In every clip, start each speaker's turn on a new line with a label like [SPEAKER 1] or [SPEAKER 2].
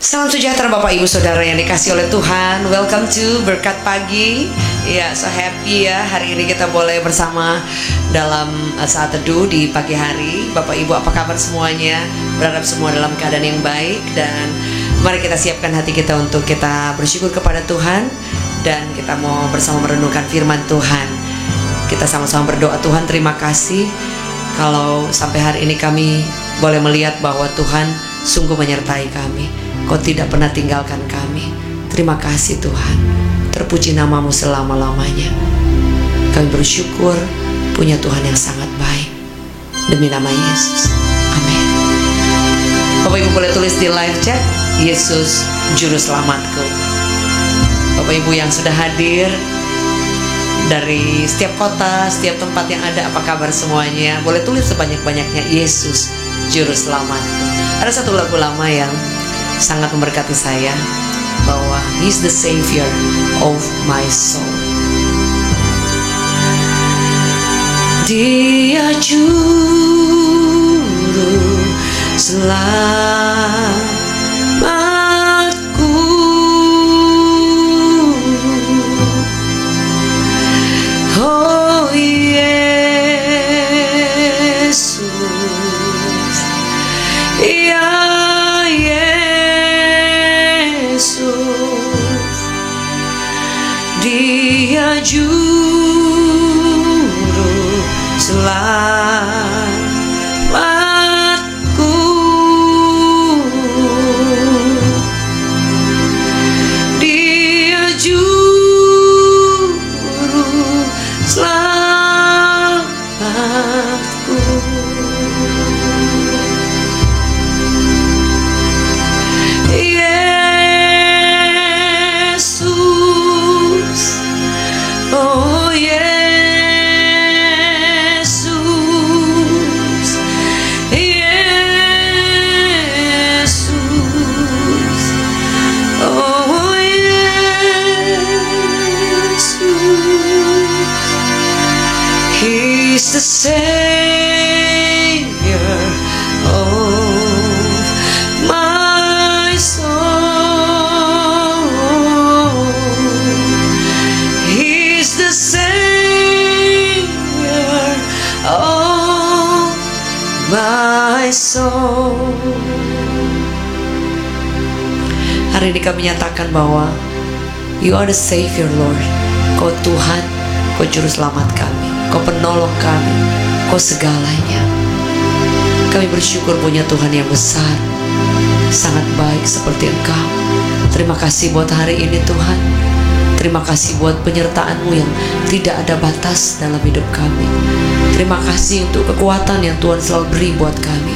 [SPEAKER 1] Salam sejahtera Bapak Ibu Saudara yang dikasih oleh Tuhan. Welcome to Berkat Pagi. Ya, so happy ya hari ini kita boleh bersama dalam saat teduh di pagi hari. Bapak Ibu, apa kabar semuanya? Berharap semua dalam keadaan yang baik. Dan mari kita siapkan hati kita untuk kita bersyukur kepada Tuhan. Dan kita mau bersama merenungkan firman Tuhan. Kita sama-sama berdoa. Tuhan, terima kasih kalau sampai hari ini kami boleh melihat bahwa Tuhan sungguh menyertai kami. Kau tidak pernah tinggalkan kami. Terima kasih Tuhan. Terpuji namamu selama-lamanya. Kami bersyukur punya Tuhan yang sangat baik. Demi nama Yesus, amin. Bapak Ibu boleh tulis di live chat, Yesus Juru Selamatku. Bapak Ibu yang sudah hadir dari setiap kota, setiap tempat yang ada, apa kabar semuanya? Boleh tulis sebanyak-banyaknya, Yesus Juru Selamatku. Ada satu lagu lama yang sangat memberkati saya, bahwa He's the Savior of my soul. Dia Juru Selamatku. Oh Yesus, ya Dia Juru Selamatku. Dia Juru Selamatku. Oh Yesus, Yesus, oh Yesus. He's the Savior of my soul. The Savior of my soul. Hari ini kami nyatakan bahwa You are the Savior Lord. Kau Tuhan, Kau Juru Selamat kami, Kau penolong kami, Kau segalanya. Kami bersyukur punya Tuhan yang besar, sangat baik seperti Engkau. Terima kasih buat hari ini Tuhan. Terima kasih buat penyertaan-Mu yang tidak ada batas dalam hidup kami. Terima kasih untuk kekuatan yang Tuhan selalu beri buat kami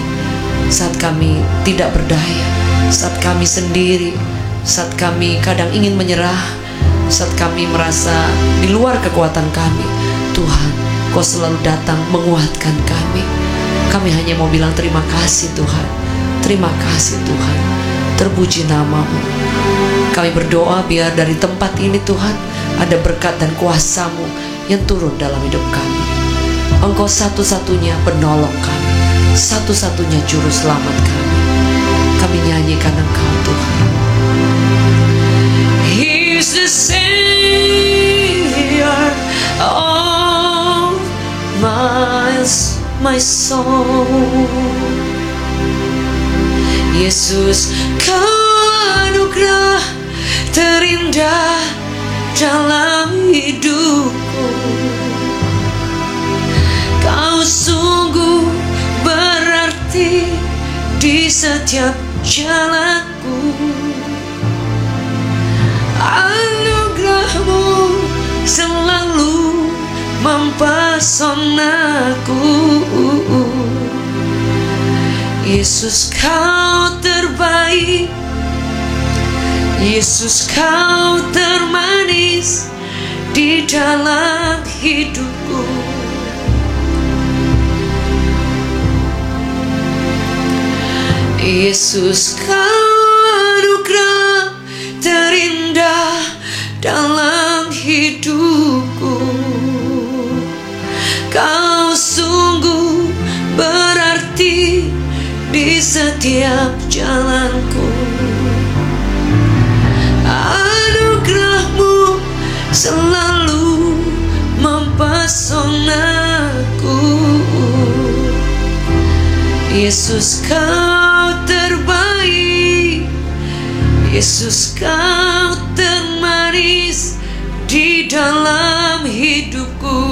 [SPEAKER 1] saat kami tidak berdaya, saat kami sendiri, saat kami kadang ingin menyerah, saat kami merasa di luar kekuatan kami. Tuhan, Kau selalu datang menguatkan kami. Kami hanya mau bilang terima kasih Tuhan. Terima kasih Tuhan. Terpuji namamu. Kami berdoa biar dari tempat ini Tuhan ada berkat dan kuasa-Mu yang turun dalam hidup kami. Engkau satu-satunya penolong kami, satu-satunya juru selamat kami. Kami nyanyikan Engkau Tuhan. He's the Savior of my soul. Yesus, Kau anugerah terindah dalam hidupku. Kau sungguh berarti di setiap jalanku. Anugerah-Mu selalu mempesonaku. Yesus, Kau terbaik. Yesus, Kau termanis di dalam hidupku. Yesus, Kau anugerah terindah dalam hidupku. Kau sungguh berarti di setiap jalanku. Yesus kau terbaik, Yesus kau termanis di dalam hidupku.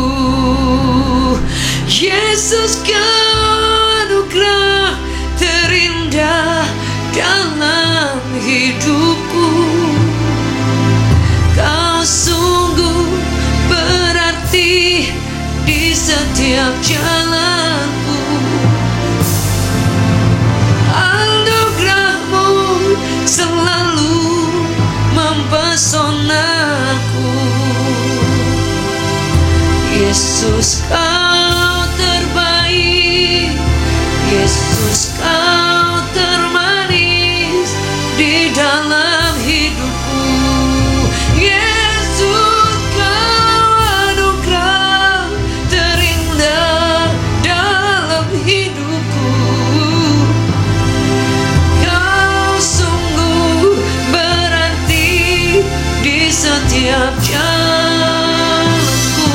[SPEAKER 1] Yesus kau anugerah terindah dalam hidupku. Kau sungguh berarti di setiap jalanku. Anugerahmu selalu mempesonaku. Yesus kau terbaik, Yesus kau termanis di dalam hidupku. Yesus kau anugerah terindah dalam hidupku. Kau sungguh berarti di setiap jalanku.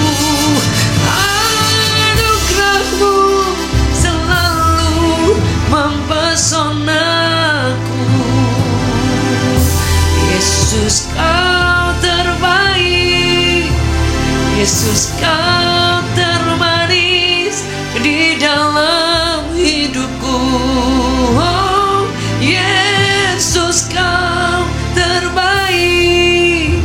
[SPEAKER 1] Anugerahmu selalu mempesonaku. Yesus kau terbaik, Yesus kau termanis di dalam hidupku. Oh, Yesus kau terbaik,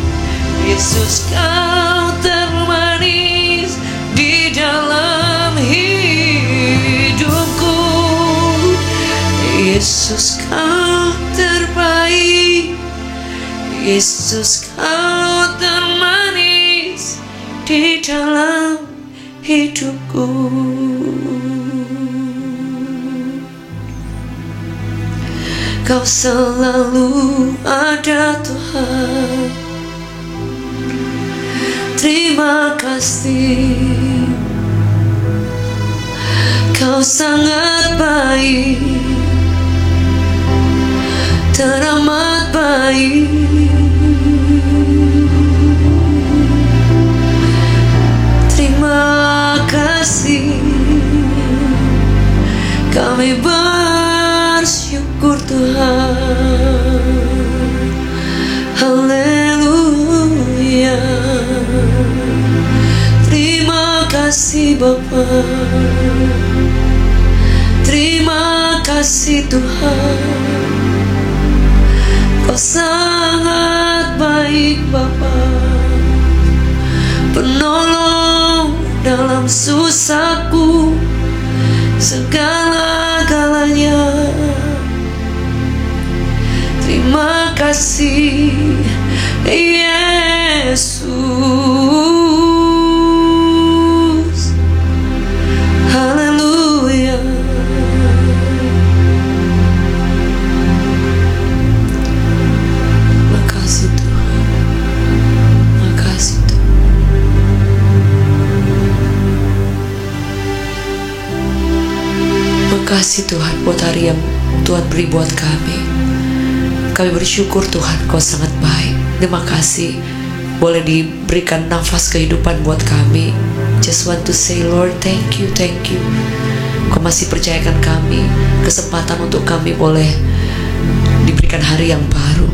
[SPEAKER 1] Yesus kau termanis di dalam hidupku. Yesus kau terbaik, Yesus kau termanis di dalam hidupku. Kau selalu ada Tuhan. Terima kasih. Kau sangat baik, teramat baik. Terima kasih. Kami bersyukur Tuhan. Haleluya. Terima kasih Bapa. Terima kasih Tuhan. Kau sangat baik Bapa, penolong dalam susahku segala-galanya. Terima kasih Yesus. Haleluya. Makasih Tuhan, makasih Tuhan. Makasih Tuhan buat hari yang Tuhan beri buat kami. Kami bersyukur Tuhan, Kau sangat baik. Terima kasih boleh diberikan nafas kehidupan buat kami. Just want to say Lord, thank you, thank you. Kau masih percayakan kami kesempatan untuk kami boleh diberikan hari yang baru.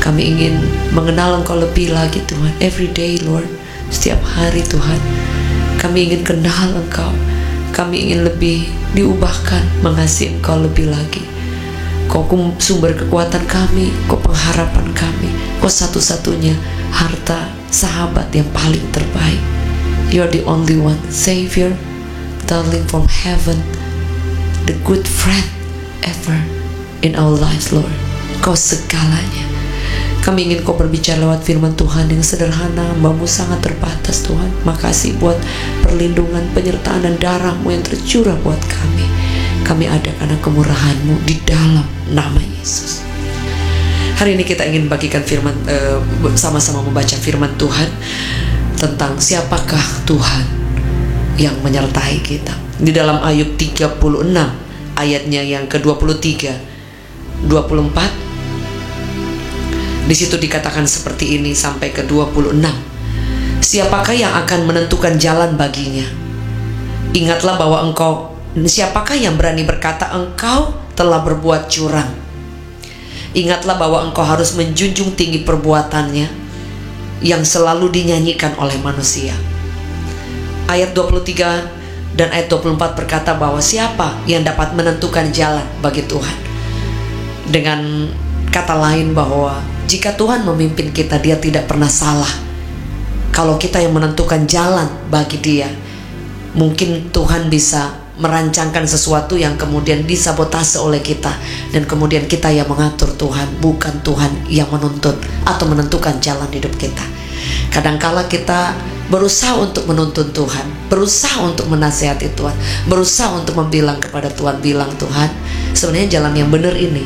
[SPEAKER 1] Kami ingin mengenal Engkau lebih lagi Tuhan. Every day Lord, setiap hari Tuhan, kami ingin kenal Engkau. Kami ingin lebih diubahkan mengasihi Engkau lebih lagi. Kau sumber kekuatan kami, Kau pengharapan kami, Kau satu-satunya harta sahabat yang paling terbaik. You're the only one, Savior, darling from heaven, the good friend ever in our lives, Lord. Kau segalanya. Kami ingin Kau berbicara lewat firman Tuhan yang sederhana, Hamba-Mu sangat terbatas Tuhan. Makasih buat perlindungan, penyertaan dan darah-Mu yang tercurah buat kami. Kami ada karena kemurahan-Mu di dalam nama Yesus. Hari ini kita ingin bagikan firman, sama-sama membaca firman Tuhan tentang siapakah Tuhan yang menyertai kita. Di dalam Ayub 36 ayatnya yang ke-23, 24, di situ dikatakan seperti ini sampai ke-26. Siapakah yang akan menentukan jalan baginya? Ingatlah bahwa engkau Siapakah yang berani berkata engkau telah berbuat curang? Ingatlah bahwa engkau harus menjunjung tinggi perbuatannya yang selalu dinyanyikan oleh manusia. Ayat 23 dan ayat 24 berkata bahwa siapa yang dapat menentukan jalan bagi Tuhan. Dengan kata lain bahwa jika Tuhan memimpin kita, Dia tidak pernah salah. Kalau kita yang menentukan jalan bagi Dia, mungkin Tuhan bisa merancangkan sesuatu yang kemudian disabotase oleh kita, dan kemudian kita yang mengatur Tuhan, bukan Tuhan yang menuntut atau menentukan jalan hidup kita. Kadangkala kita berusaha untuk menuntun Tuhan, berusaha untuk menasihati Tuhan, berusaha untuk membilang kepada Tuhan, bilang Tuhan, sebenarnya jalan yang benar ini.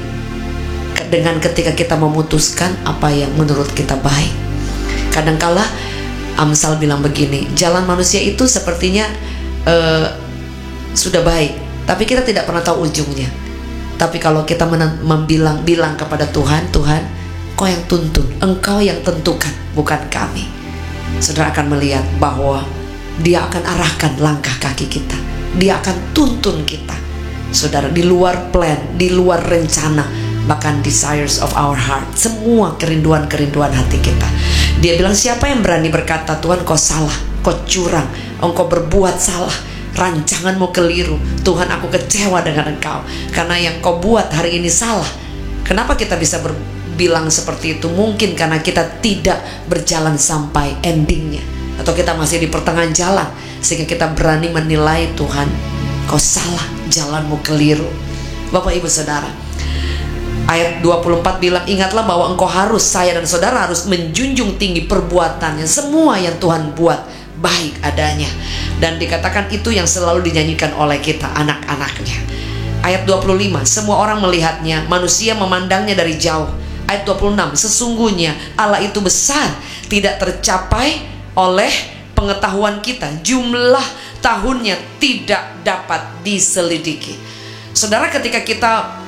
[SPEAKER 1] Dengan ketika kita memutuskan apa yang menurut kita baik. Kadangkala Amsal bilang begini, jalan manusia itu sepertinya sudah baik, tapi kita tidak pernah tahu ujungnya. Tapi kalau kita bilang kepada Tuhan, Tuhan, Kau yang tuntun, Engkau yang tentukan, bukan kami. Saudara akan melihat bahwa Dia akan arahkan langkah kaki kita, Dia akan tuntun kita. Saudara, di luar plan, di luar rencana, bahkan desires of our heart, semua kerinduan-kerinduan hati kita. Dia bilang, siapa yang berani berkata, Tuhan Kau salah, Kau curang, Engkau berbuat salah, rancanganmu keliru, Tuhan aku kecewa dengan Engkau karena yang Kau buat hari ini salah. Kenapa kita bisa bilang seperti itu? Mungkin karena kita tidak berjalan sampai endingnya, atau kita masih di pertengahan jalan, sehingga kita berani menilai, Tuhan Kau salah, jalanmu keliru. Bapak Ibu Saudara, ayat 24 bilang, ingatlah bahwa engkau harus, saya dan saudara harus menjunjung tinggi perbuatannya. Semua yang Tuhan buat baik adanya, dan dikatakan itu yang selalu dinyanyikan oleh kita, anak-anaknya. Ayat 25, semua orang melihatnya, manusia memandangnya dari jauh. Ayat 26, sesungguhnya Allah itu besar, tidak tercapai oleh pengetahuan kita, jumlah tahunnya tidak dapat diselidiki. Saudara, ketika kita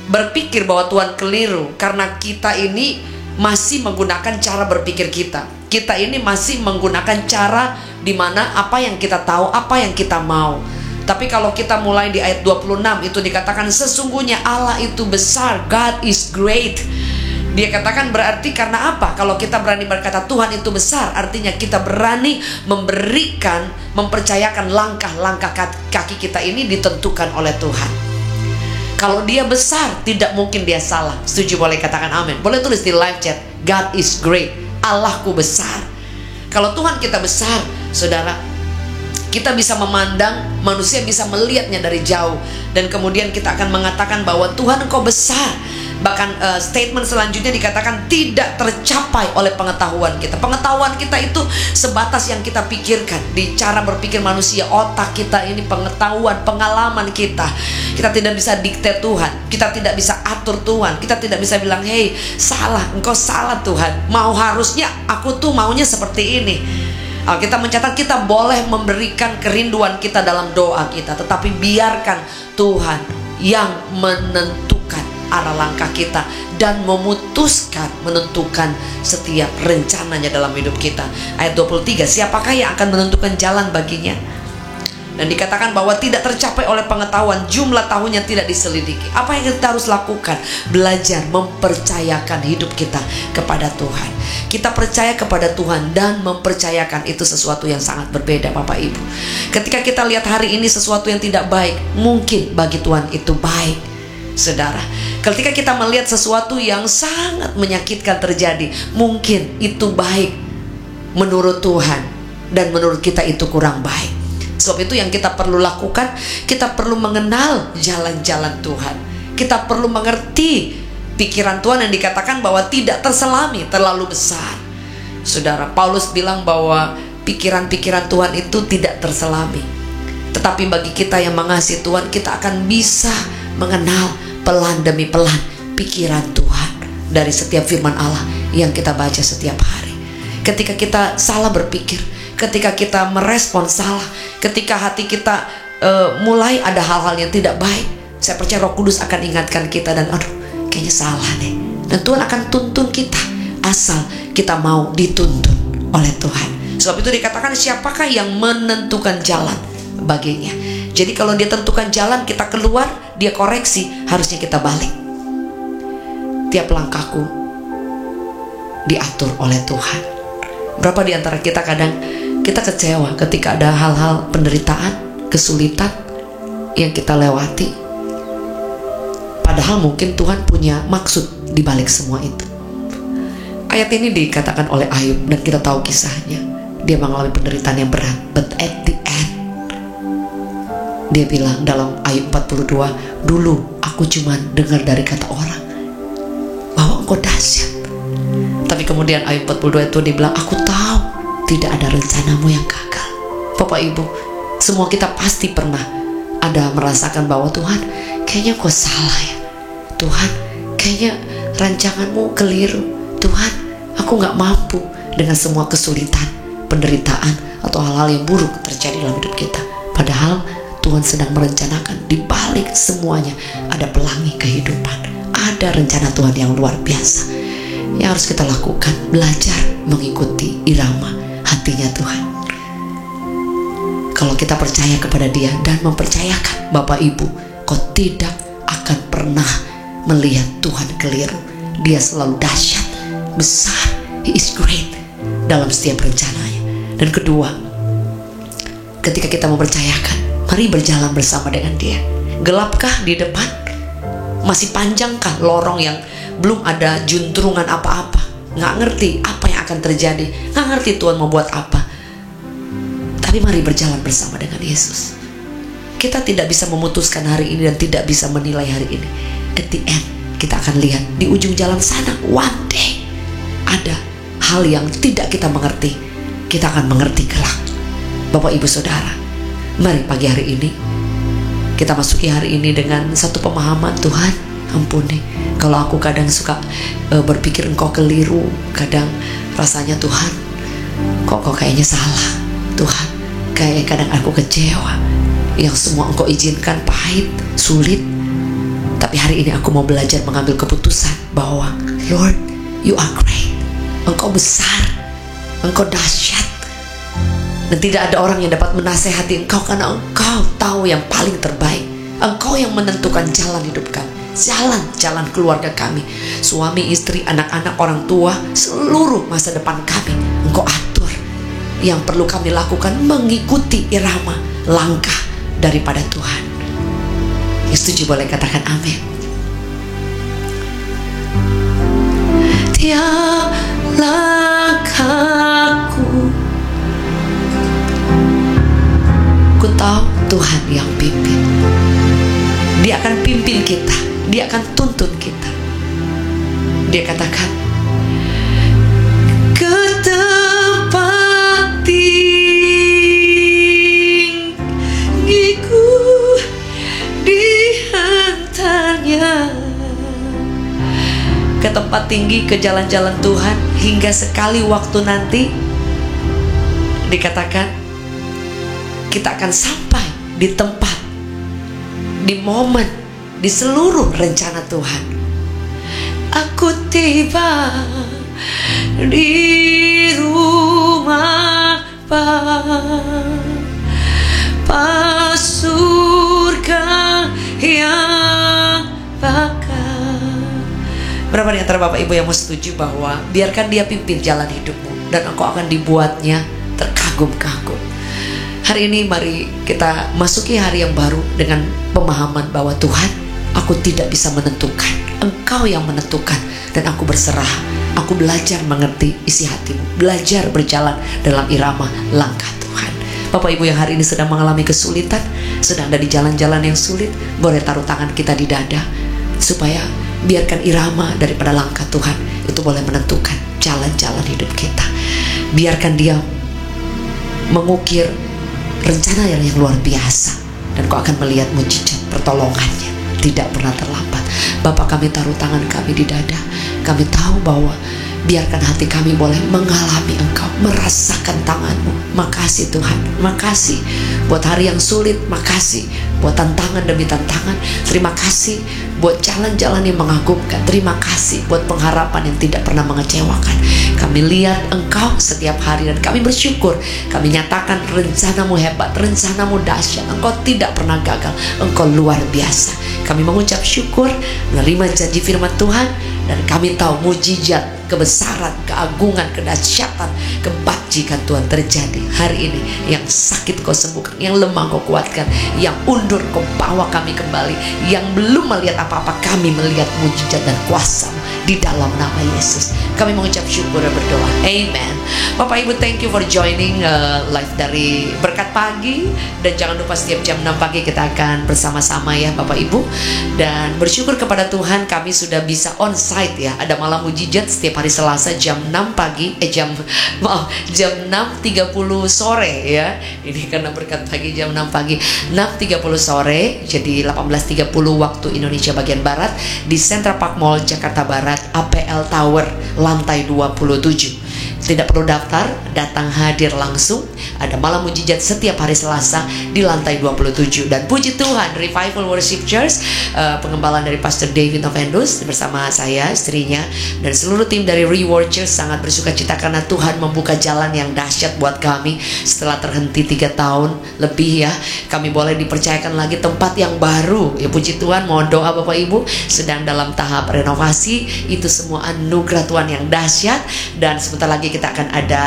[SPEAKER 1] berpikir bahwa Tuhan keliru, karena kita ini masih menggunakan cara berpikir kita. Kita ini masih menggunakan cara di mana apa yang kita tahu, apa yang kita mau. Tapi kalau kita mulai di ayat 26 itu dikatakan sesungguhnya Allah itu besar, God is great. Dia katakan berarti karena apa? Kalau kita berani berkata Tuhan itu besar, artinya kita berani memberikan, mempercayakan langkah-langkah kaki kita ini ditentukan oleh Tuhan. Kalau Dia besar, tidak mungkin Dia salah. Setuju? Boleh katakan amin. Boleh tulis di live chat, God is great, Allahku besar. Kalau Tuhan kita besar, saudara, kita bisa memandang, manusia bisa melihatnya dari jauh, dan kemudian kita akan mengatakan bahwa Tuhan Engkau besar. Bahkan statement selanjutnya dikatakan tidak tercapai oleh pengetahuan kita. Pengetahuan kita itu sebatas yang kita pikirkan. Di cara berpikir manusia, otak kita ini pengetahuan, pengalaman kita. Kita tidak bisa dikte Tuhan, kita tidak bisa atur Tuhan, kita tidak bisa bilang, hey salah, Engkau salah Tuhan, mau harusnya aku tuh maunya seperti ini. Kita mencatat kita boleh memberikan kerinduan kita dalam doa kita, tetapi biarkan Tuhan yang menentukan arah langkah kita dan memutuskan, menentukan setiap rencananya dalam hidup kita. Ayat 23, siapakah yang akan menentukan jalan baginya? Dan dikatakan bahwa tidak tercapai oleh pengetahuan, jumlah tahunnya tidak diselidiki. Apa yang kita harus lakukan? Belajar mempercayakan hidup kita kepada Tuhan. Kita percaya kepada Tuhan dan mempercayakan itu sesuatu yang sangat berbeda, Bapak Ibu. Ketika kita lihat hari ini sesuatu yang tidak baik, mungkin bagi Tuhan itu baik. Saudara, ketika kita melihat sesuatu yang sangat menyakitkan terjadi, mungkin itu baik menurut Tuhan, dan menurut kita itu kurang baik. Sebab itu yang kita perlu lakukan, kita perlu mengenal jalan-jalan Tuhan. Kita perlu mengerti pikiran Tuhan yang dikatakan bahwa tidak terselami, terlalu besar. Saudara, Paulus bilang bahwa pikiran-pikiran Tuhan itu tidak terselami. Tetapi bagi kita yang mengasihi Tuhan, kita akan bisa mengenal pelan demi pelan pikiran Tuhan dari setiap firman Allah yang kita baca setiap hari. Ketika kita salah berpikir, ketika kita merespon salah, ketika hati kita mulai ada hal-hal yang tidak baik, saya percaya Roh Kudus akan ingatkan kita, dan aduh kayaknya salah deh, dan Tuhan akan tuntun kita asal kita mau dituntun oleh Tuhan. Sebab itu dikatakan siapakah yang menentukan jalan baginya. Jadi kalau dia tentukan jalan kita keluar, dia koreksi, harusnya kita balik. Tiap langkahku diatur oleh Tuhan. Berapa di antara kita kadang kita kecewa ketika ada hal-hal penderitaan, kesulitan yang kita lewati. Padahal mungkin Tuhan punya maksud di balik semua itu. Ayat ini dikatakan oleh Ayub dan kita tahu kisahnya. Dia mengalami penderitaan yang berat, but at the end dia bilang dalam Ayub 42, dulu aku cuma dengar dari kata orang bahwa engkau dahsyat. Tapi kemudian Ayub 42 itu dia bilang, aku tahu tidak ada rencanamu yang gagal. Bapak Ibu, semua kita pasti pernah ada merasakan bahwa Tuhan, kayaknya kau salah ya. Tuhan, kayaknya rancanganmu keliru. Tuhan, aku gak mampu dengan semua kesulitan, penderitaan, atau hal-hal yang buruk terjadi dalam hidup kita. Padahal Tuhan sedang merencanakan di balik semuanya ada pelangi kehidupan. Ada rencana Tuhan yang luar biasa. Yang harus kita lakukan, belajar mengikuti irama hatinya Tuhan. Kalau kita percaya kepada Dia dan mempercayakan, Bapak Ibu, kau tidak akan pernah melihat Tuhan keliru. Dia selalu dahsyat, besar, He is great dalam setiap rencananya. Dan kedua, ketika kita mempercayakan, mari berjalan bersama dengan Dia. Gelapkah di depan? Masih panjangkah lorong yang belum ada juntrungan apa-apa? Nggak ngerti apa yang akan terjadi, nggak ngerti Tuhan mau buat apa. Tapi mari berjalan bersama dengan Yesus. Kita tidak bisa memutuskan hari ini dan tidak bisa menilai hari ini. At the end, kita akan lihat di ujung jalan sana, one day ada hal yang tidak kita mengerti. Kita akan mengerti kelak. Bapak Ibu Saudara, mari pagi hari ini kita masuki hari ini dengan satu pemahaman. Tuhan, ampuni kalau aku kadang suka berpikir engkau keliru. Kadang rasanya Tuhan, kok kayaknya salah. Tuhan, kayak kadang aku kecewa. Yang semua engkau izinkan pahit, sulit. Tapi hari ini aku mau belajar mengambil keputusan bahwa Lord, you are great. Engkau besar, engkau dahsyat. Dan tidak ada orang yang dapat menasehati engkau karena engkau tahu yang paling terbaik. Engkau yang menentukan jalan hidup kami, jalan keluarga kami, suami, istri, anak-anak, orang tua, seluruh masa depan kami. Engkau atur. Yang perlu kami lakukan mengikuti irama langkah daripada Tuhan. Yang setuju boleh katakan amin. Tiap langkahku, ku tahu Tuhan yang pimpin. Dia akan pimpin kita, Dia akan tuntun kita. Dia katakan, ke tempat tinggiku dihantarnya, ke tempat tinggi, ke jalan-jalan Tuhan, hingga sekali waktu nanti dikatakan kita akan sampai di tempat, di momen, di seluruh rencana Tuhan. Aku tiba di rumah Bapa, surga yang bakal. Berapa di antara Bapak Ibu yang mau setuju bahwa biarkan Dia pimpin jalan hidupmu dan engkau akan dibuatnya terkagum-kagum. Hari ini mari kita masuki hari yang baru dengan pemahaman bahwa Tuhan, aku tidak bisa menentukan, Engkau yang menentukan, dan aku berserah. Aku belajar mengerti isi hatimu, belajar berjalan dalam irama langkah Tuhan. Bapak Ibu yang hari ini sedang mengalami kesulitan, sedang ada di jalan-jalan yang sulit, boleh taruh tangan kita di dada, supaya biarkan irama daripada langkah Tuhan itu boleh menentukan jalan-jalan hidup kita. Biarkan Dia mengukir rencana yang luar biasa, dan kau akan melihat mujizat pertolongannya tidak pernah terlambat. Bapak, kami taruh tangan kami di dada. Kami tahu bahwa Biarkan hati kami boleh mengalami Engkau, merasakan tangan-Mu. Makasih Tuhan, makasih buat hari yang sulit, makasih buat tantangan demi tantangan. Terima kasih buat jalan-jalan yang mengagumkan. Terima kasih buat pengharapan yang tidak pernah mengecewakan. Kami lihat Engkau setiap hari dan kami bersyukur. Kami nyatakan rencana-Mu hebat, rencana-Mu dahsyat. Engkau tidak pernah gagal, Engkau luar biasa. Kami mengucap syukur, menerima janji firman Tuhan, dan kami tahu mujizat, kebesaran, keagungan, kedahsyatan, kebajikan Tuhan terjadi hari ini. Yang sakit Kau sembuhkan, yang lemah Kau kuatkan, yang undur Kau bawa kami kembali, yang belum melihat apa-apa kami melihat mujizat dan kuasa di dalam nama Yesus. Kami mengucap syukur dan berdoa. Amen. Bapak Ibu, thank you for joining live dari Berkat Pagi. Dan jangan lupa setiap jam 6 pagi kita akan bersama-sama ya Bapak Ibu. Dan bersyukur kepada Tuhan kami sudah bisa onsite ya. Ada malam mujizat setiap hari Selasa jam 6 pagi jam 6.30 sore ya. Ini karena Berkat Pagi jam 6 pagi, 6.30 sore, jadi 18.30 waktu Indonesia bagian Barat di Central Park Mall Jakarta Barat, APL Tower lantai 27. Tidak perlu daftar, datang hadir langsung. Ada malam mujizat setiap hari Selasa di lantai 27. Dan puji Tuhan, Revival Worship Church, pengembalaan dari Pastor David Novendus bersama saya, istrinya, dan seluruh tim dari Reward Church sangat bersuka cita karena Tuhan membuka jalan yang dahsyat buat kami. Setelah terhenti 3 tahun lebih ya, kami boleh dipercayakan lagi tempat yang baru. Ya puji Tuhan, mohon doa Bapak Ibu, sedang dalam tahap renovasi. Itu semua anugerah Tuhan yang dahsyat. Dan sebentar lagi kita akan ada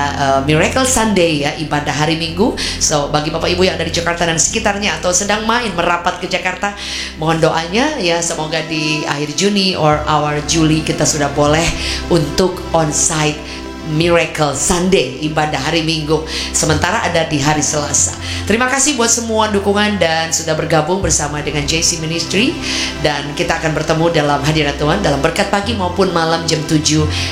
[SPEAKER 1] Miracle Sunday ya, ibadah hari Minggu. So bagi Bapak Ibu yang ada di Jakarta dan sekitarnya atau sedang main merapat ke Jakarta, mohon doanya ya, semoga di akhir Juni or awal Juli kita sudah boleh untuk onsite Miracle Sunday, ibadah hari Minggu, sementara ada di hari Selasa. Terima kasih buat semua dukungan dan sudah bergabung bersama dengan JC Ministry. Dan kita akan bertemu dalam hadirat Tuhan dalam Berkat Pagi maupun malam jam 7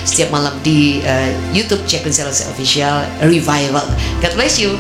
[SPEAKER 1] setiap malam di YouTube Cek Official Revival. God bless you.